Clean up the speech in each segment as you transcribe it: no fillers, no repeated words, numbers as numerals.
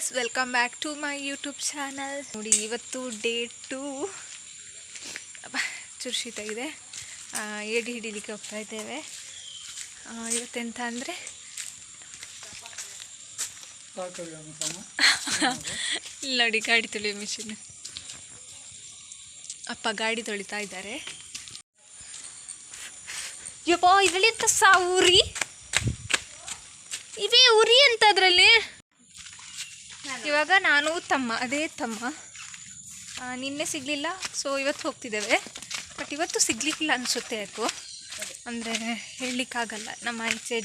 Guys, welcome back to my YouTube channel. ನೋಡಿ, ಇವತ್ತು day 2. ಚೂರು ಶೀತ ಇದೆ. ಏಡಿ ಹಿಡಿಲಿಕ್ಕೆ ಹೋಗ್ತಾ ಇದ್ದೇವೆ. ಇವತ್ತೆಂತ ಅಂದರೆ ನೋಡಿ, ಗಾಡಿ ತೊಳೆಯೋ ಮಿಷಿನ್. ಅಪ್ಪ ಗಾಡಿ ತೊಳಿತಾ ಇದ್ದಾರೆ. ಯಪ್ಪ, ಇದರಲ್ಲಿ ಎಂತ ಉರಿ ಇವೇ ಉರಿ ಅಂತ ಅದರಲ್ಲಿ. ಇವಾಗ ನಾನು ಅದೇ ತಮ್ಮ ನಿನ್ನೆ ಸಿಗಲಿಲ್ಲ, ಸೊ ಇವತ್ತು ಹೋಗ್ತಿದ್ದೇವೆ. ಬಟ್ ಇವತ್ತು ಸಿಗ್ಲಿಕ್ಕಿಲ್ಲ ಅನಿಸುತ್ತೆ. ಯಾಕೋ ಅಂದರೆ ಹೇಳಲಿಕ್ಕಾಗಲ್ಲ. ನಮ್ಮ ಆಚೆ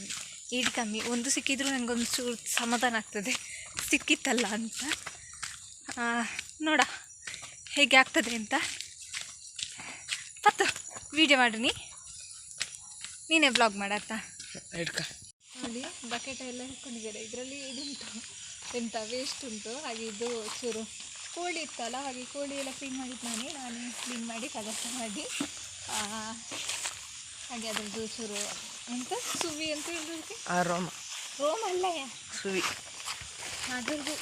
ಏಡಿ ಕಮ್ಮಿ. ಒಂದು ಸಿಕ್ಕಿದ್ರೂ ನನಗೊಂದು ಚೂರು ಸಮಾಧಾನ ಆಗ್ತದೆ, ಸಿಕ್ಕಿತ್ತಲ್ಲ ಅಂತ. ನೋಡ ಹೇಗೆ ಆಗ್ತದೆ ಅಂತ. ಪತ್ತು ವೀಡಿಯೋ ಮಾಡಿನಿ, ನೀನೇ ಬ್ಲಾಗ್ ಮಾಡತ್ತಾ. ನೋಡಿ, ಬಕೆಟ್ ಎಲ್ಲ ಹಿಡ್ಕೊಂಡಿದ್ದಾರೆ. ಇದರಲ್ಲಿ ಇದುಂಟು, ಎಂಥ ವೇಸ್ಟ್ ಉಂಟು. ಹಾಗೆ ಇದು ಚೂರು ಕೋಳಿ ಇತ್ತಲ್ಲ, ಹಾಗೆ ಕೋಳಿ ಎಲ್ಲ ಕ್ಲೀನ್ ಮಾಡಿದ್ದು ನಾನೇ ಕ್ಲೀನ್ ಮಾಡಿ ಕಲಸ ಮಾಡಿ. ಹಾಗೆ ಅದ್ರದ್ದು ಚೂರು ಎಂತ ಸುವಿ ಅಂತ ಹೇಳೋದಕ್ಕೆ ರೋಮ್ ಅಲ್ಲ, ಸುವಿ. ಅದ್ರದ್ದು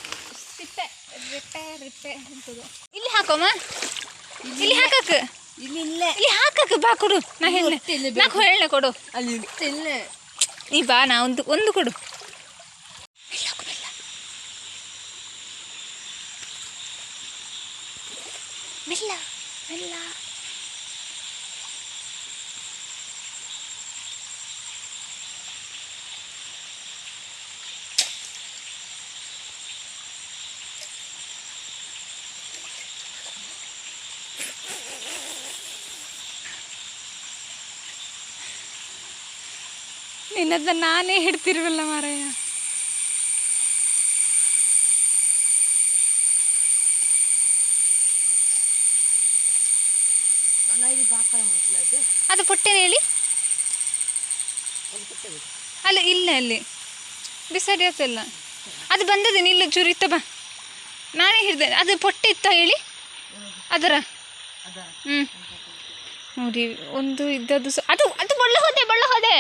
ರಿಪ್ಪೆ ಅಂತದ್ದು. ಇಲ್ಲಿ ಹಾಕೋಮ್ಮ, ಇಲ್ಲಿ ಹಾಕಕ್ಕೆ, ಇಲ್ಲಿ ಹಾಕಕ್ಕೆ ಬಾ, ಕೊಡು. ನಾ ಹೇಳ ಕೊಡು. ಅಲ್ಲಿ ನೀ ಬಾ, ನಾ ಒಂದು ಕೊಡು. ಮೆಲ್ಲ ಮೆಲ್ಲ. ನಿನ್ನದ ನಾನೇ ಹಿಡ್ತಿರ್ವಲ್ಲ ಮಾರಾಯ. ಅದು ಪೊಟ್ಟೆನ ಹೇಳಿ ಅಲ್ಲ, ಇಲ್ಲ ಅಲ್ಲಿ ಬಿಸಾಡಿಯತ್ತಲ್ಲ. ಅದು ಬಂದದೆ, ನಿಲ್ಲ ಚೂರು ಇತ್ತ ಬಾ, ನಾನೇ ಹಿಡ್ದೆ. ಅದು ಪೊಟ್ಟೆ ಇತ್ತ ಹೇಳಿ ಅದರ. ನೋಡಿ, ಒಂದು ಇದ್ದದ್ದು ಅದು ಅದು ಬಳ್ಳ ಹೋದೆ.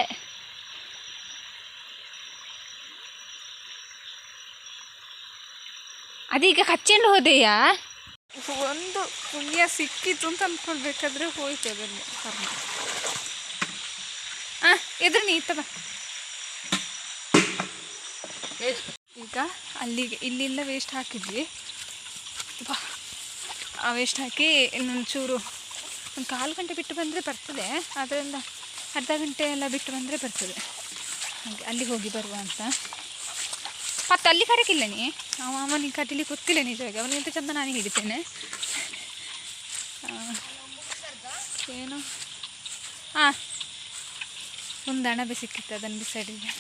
ಅದೀಗ ಕಚ್ಚೆಂಡು ಹೋದೆಯಾ? ಒಂದು ಪುಣ್ಯ ಸಿಕ್ಕಿತ್ತು ಅಂತ ಅಂದ್ಕೊಳ್ಬೇಕಾದ್ರೆ ಹೋಯ್ತು ಅದನ್ನು ಕರ್ಮ. ಎದುರು ನೀ ಇತ್ತ ಬಾ. ಈಗ ಅಲ್ಲಿಗೆ ಇಲ್ಲೆಲ್ಲ ವೇಸ್ಟ್ ಹಾಕಿದ್ವಿ. ಬಾ, ಆ ವೇಸ್ಟ್ ಹಾಕಿ ಇನ್ನೊಂದು ಚೂರು ಒಂದು 1/4 ಗಂಟೆ ಬಿಟ್ಟು ಬಂದರೆ ಬರ್ತದೆ. ಅದರಿಂದ ಅರ್ಧ ಗಂಟೆ ಎಲ್ಲ ಬಿಟ್ಟು ಬಂದರೆ ಬರ್ತದೆ. ಹಾಗೆ ಅಲ್ಲಿ ಹೋಗಿ ಬರುವ ಅಂತ. ಮತ್ತು ಅಲ್ಲಿ ಕಡಕಿಲ್ಲ ನೀ, ಅವನಿಗೆ ಕಡಿಲಿಕ್ಕೆ ಗೊತ್ತಿಲ್ಲ ನಿಜವಾಗಿ. ಅವನಿಗಿಂತ ಚಂದ ನಾನೇ ಹಿಡಿತೇನೆ. ಏನು ಒಂದು ಅಣಬೆ ಸಿಕ್ಕಿತ್ತು, ಅದನ್ನು ಬಿಸಾಡಿದೆ.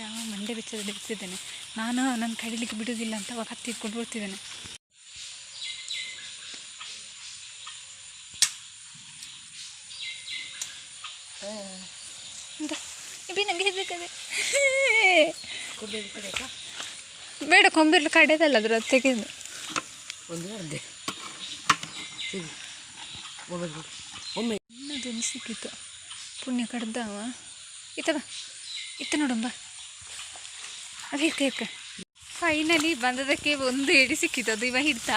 ಯಾವ ಮಂಡೆ ಬೆಚ್ಚದಲ್ಲಿ ಇರ್ತಿದ್ದೇನೆ ನಾನು. ನನ್ನ ಕಡಿಲಿಕ್ಕೆ ಬಿಡುವುದಿಲ್ಲ ಅಂತ ಅವಾಗ ಹತ್ತಿ ಇಟ್ಕೊಂಡು ಬರ್ತಿದ್ದೇನೆ. ನನಗೆ ಹೆದರಿಕದೆ. ಬೇಡ, ಕೊಂಬಿರ್ಲು ಕಡೆದಲ್ಲ, ಅದ್ರ ತೆಗೆದು ಒಮ್ಮೆ ಸಿಕ್ಕಿತ್ತು. ಪುಣ್ಯ ಕಡ್ದವ ಇತ್ತ ನೋಡಂಬ. ಅದು ಹಿಡ್ಕ. ಫೈನಲಿ ಬಂದದಕ್ಕೆ ಒಂದು ಏಡಿ ಸಿಕ್ಕಿತ್ತು. ಅದು ಇವ ಹಿಡ್ದ.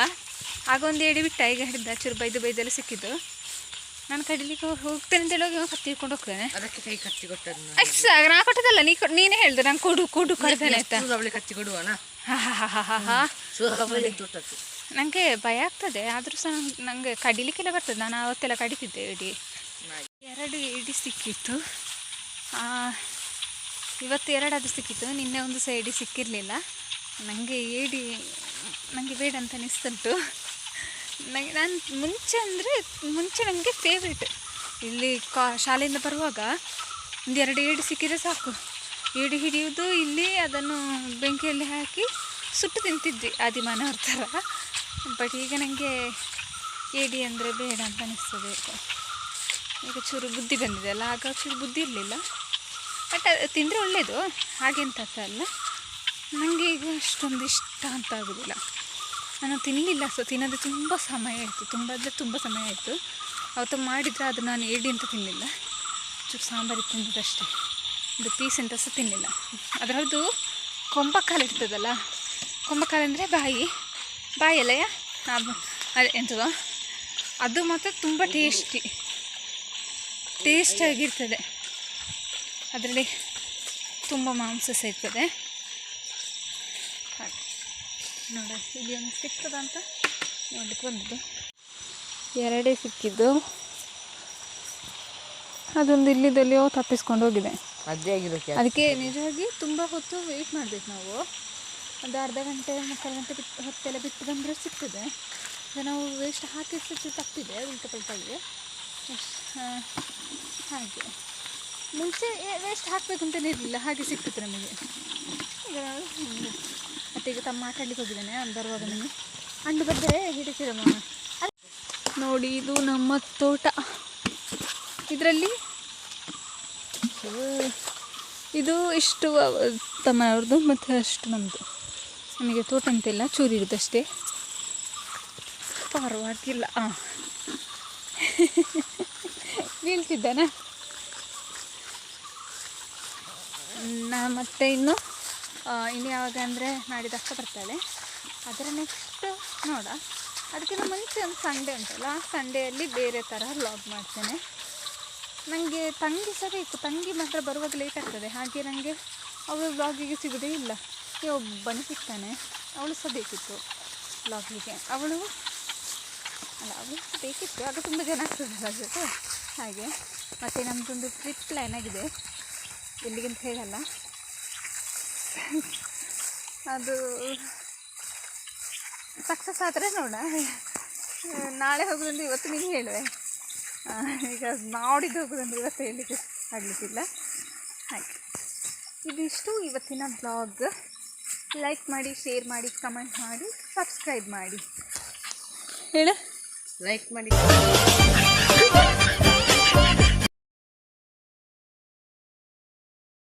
ಆಗ ಒಂದು ಏಡಿ ಬಿಟ್ಟ, ಈಗ ಹಿಡ್ದ. ಚೂರು ಬೈದೆಲ್ಲ ಸಿಕ್ಕಿದ್ದು. ನಾನು ಕಡಿಲಿಕ್ಕೆ ಹೋಗ್ತೇನೆ ಅಂತ ಹೇಳೋಗಿ ಕತ್ತಿ ಹಿಡ್ಕೊಂಡು ಹೋಗ್ತೇನೆ. ಅದಕ್ಕೆ ಕೈ ಕತ್ತಿ ಕೊಟ್ಟದ್ದು ನಾ ಕೊಟ್ಟದಲ್ಲ, ನೀನೇ ಹೇಳ್ದೆ. ನಾನು ಕೊಡು ಕಡ್ದೇನೆ ಆಯ್ತಾ. ಕತ್ತಿ ಕೊಡುವಣ. ನನಗೆ ಭಯ ಆಗ್ತದೆ, ಆದರೂ ಸಹ ನನಗೆ ಕಡಿಲಿಕ್ಕೆಲ್ಲ ಬರ್ತದೆ. ನಾನು ಅವತ್ತೆಲ್ಲ ಕಡಿತಿದ್ದೆ ಏಡಿ. 2 ಏಡಿ ಸಿಕ್ಕಿತ್ತು. ಇವತ್ತು 2 ಅದು ಸಿಕ್ಕಿತ್ತು. ನಿನ್ನೆ ಒಂದು ಸಹ ಏಡಿ ಸಿಕ್ಕಿರಲಿಲ್ಲ. ನನಗೆ ಏಡಿ ಬೇಡ ಅಂತ ಅನಿಸ್ತುಂಟು. ನಾನು ಮುಂಚೆ ನನಗೆ ಫೇವ್ರೇಟ್. ಇಲ್ಲಿ ಶಾಲೆಯಿಂದ ಬರುವಾಗ ಒಂದು 2 ಏಡಿ ಸಿಕ್ಕಿದ್ರೆ ಸಾಕು. ಏಡಿ ಹಿಡಿಯೋದು ಇಲ್ಲಿ, ಅದನ್ನು ಬೆಂಕಿಯಲ್ಲಿ ಹಾಕಿ ಸುಟ್ಟು ತಿಂತಿದ್ವಿ ಆದಿಮಾನವ್ರ ಥರ. ಬಟ್ ಈಗ ನನಗೆ ಏಡಿ ಅಂದರೆ ಬೇಡ ಅಂತ ಅನಿಸ್ತದೆ. ಈಗ ಚೂರು ಬುದ್ಧಿ ಬಂದಿದೆ ಅಲ್ಲ, ಆಗ ಚೂರು ಬುದ್ಧಿ ಇರಲಿಲ್ಲ. ಬಟ್ ತಿಂದರೆ ಒಳ್ಳೆಯದು, ಹಾಗೆಂತ ಅಲ್ಲ. ನನಗೆ ಈಗ ಅಷ್ಟೊಂದು ಇಷ್ಟ ಅಂತ ಆಗೋದಿಲ್ಲ. ನಾನು ತಿನ್ನಲಿಲ್ಲ. ಸೊ ತಿನ್ನೋದು ತುಂಬ ಸಮಯ ಆಯಿತು, ತುಂಬ ಸಮಯ ಆಯಿತು. ಅವತ್ತು ಮಾಡಿದರೆ ಅದು ನಾನು ಏಡಿ ಅಂತ ತಿನ್ನಲಿಲ್ಲ. ಒಂಚೂರು ಸಾಂಬಾರಿಗೆ ತಿಂದದಷ್ಟೇ. ಇದು ಪೀಸ್ ಅಂತ ಸಹ ತಿನ್ನಲಿಲ್ಲ. ಅದರದ್ದು ಕೊಂಬಕಾಲು ಇರ್ತದಲ್ಲ, ಕೊಂಬಕಾಲು ಅಂದರೆ ಬಾಯಲ್ಲಯ್ಯ ಅದು ಎಂಥದೋ ಅದು ಮಾತ್ರ ತುಂಬ ಟೇಸ್ಟಾಗಿರ್ತದೆ. ಅದರಲ್ಲಿ ತುಂಬ ಮಾಂಸ ಸಹ ಇರ್ತದೆ. ಹಾಗೆ ನೋಡಿ, ಇಲ್ಲಿ ಒಂದು ಸಿಗ್ತದ ಅಂತ ನೋಡಲಿಕ್ಕೆ ಬಂದದ್ದು. 2 ಸಿಕ್ಕಿದ್ದು. ಅದೊಂದು ಇಲ್ಲಿದ್ದಲ್ಲಿಯೋ ತಪ್ಪಿಸ್ಕೊಂಡು ಹೋಗಿದೆ. ಅದಕ್ಕೆ ನಿಜವಾಗಿ ತುಂಬ ಹೊತ್ತು ವೆಯ್ಟ್ ಮಾಡಬೇಕು ನಾವು. ಒಂದು ಅರ್ಧ ಗಂಟೆ 3/4 ಗಂಟೆ ಹೊತ್ತೆಲ್ಲ ಬಿಟ್ಟು ಬಂದರೆ ಸಿಗ್ತದೆ. ಈಗ ನಾವು ವೇಸ್ಟ್ ಹಾಕಿಸಿದ್ದು ತಪ್ಪಿದೆ, ಉಲ್ಟ ಪಲ್ಟಾಗಿದೆ. ಹಾಗೆ ಮುಂಚೆ ವೇಸ್ಟ್ ಹಾಕಬೇಕು ಅಂತಲೇ ಇರಲಿಲ್ಲ, ಹಾಗೆ ಸಿಕ್ತಿತ್ತು ನಮಗೆ. ಈಗ ಮತ್ತು ಈಗ ತಮ್ಮ ಮಾತಾಡ್ಲಿಕ್ಕೆ ಹೋಗಿದ್ದಾನೆ. ಅವ್ನು ಬರುವಾಗ ನನಗೆ ಅಂಡು ಬಂದರೆ ಹಿಡಿಸಿರಮ್ಮ. ನೋಡಿ, ಇದು ನಮ್ಮ ತೋಟ. ಇದರಲ್ಲಿ ಇದು ಇಷ್ಟು ತಮ್ಮನವ್ರದ್ದು ಮತ್ತು ಅಷ್ಟು ನಮ್ಮದು. ನಮಗೆ ತೋಟ ಅಂತೆಲ್ಲ ಚೂರಿರೋದಷ್ಟೇ, ಪರವಾಗಿಲ್ಲ. ಬೀಳ್ತಿದ್ದಾನೆ ಮತ್ತು ಇನ್ನು ಯಾವಾಗ ಅಂದರೆ ನಾಡಿದ್ದು ಅಕ್ಕ ಬರ್ತಾಳೆ. ಅದರ ನೆಕ್ಸ್ಟ್ ನೋಡ, ಅದಕ್ಕಿಂತ ಮುಂಚೆ ಒಂದು ಸಂಡೇ ಉಂಟಲ್ಲ, ಆ ಸಂಡೇಯಲ್ಲಿ ಬೇರೆ ಥರ ವ್ಲಾಗ್ ಮಾಡ್ತೇನೆ. ನನಗೆ ತಂಗಿ ಸಹ ಬೇಕು. ತಂಗಿ ಮಾತ್ರ ಬರುವಾಗ ಲೇಟ್ ಆಗ್ತದೆ, ಹಾಗೆ ನನಗೆ ಅವಳು ವ್ಲಾಗಿಗೆ ಸಿಗೋದೇ ಇಲ್ಲ. ಒಬ್ಬನೇ ಸಿಗ್ತಾನೆ. ಅವಳು ಸಹ ಬೇಕಿತ್ತು ವ್ಲಾಗಿಗೆ. ಅವಳು ಬೇಕಿತ್ತು, ಆಗ ತುಂಬ ಜನ ಆಗ್ತದಲ್ಲ ಜೊತೆ. ಹಾಗೆ ಮತ್ತು ನಮ್ಮದೊಂದು ಟ್ರಿಪ್ ಪ್ಲ್ಯಾನ್ ಆಗಿದೆ, ಎಲ್ಲಿಗಂತ ಹೇಳಲ್ಲ. ಅದು ಸಕ್ಸಸ್ ಆದರೆ ನೋಡ, ನಾಳೆ ಹೋಗೋದಂದ್ರೆ ಇವತ್ತು ನೀನು ಹೇಳುವೆ. ಈಗ ನಾಡಿದ್ದು ಹೋಗೋದಂದ್ರೆ ಇವತ್ತು ಹೇಳಲಿಕ್ಕೆ ಆಗಲಿಕ್ಕಿಲ್ಲ. ಹಾಗೆ ಇದಿಷ್ಟು ಇವತ್ತಿನ ಬ್ಲಾಗ್. ಲೈಕ್ ಮಾಡಿ, ಶೇರ್ ಮಾಡಿ, ಕಮೆಂಟ್ ಮಾಡಿ, ಸಬ್ಸ್ಕ್ರೈಬ್ ಮಾಡಿ. ಹೇಳು, ಲೈಕ್ ಮಾಡಿ.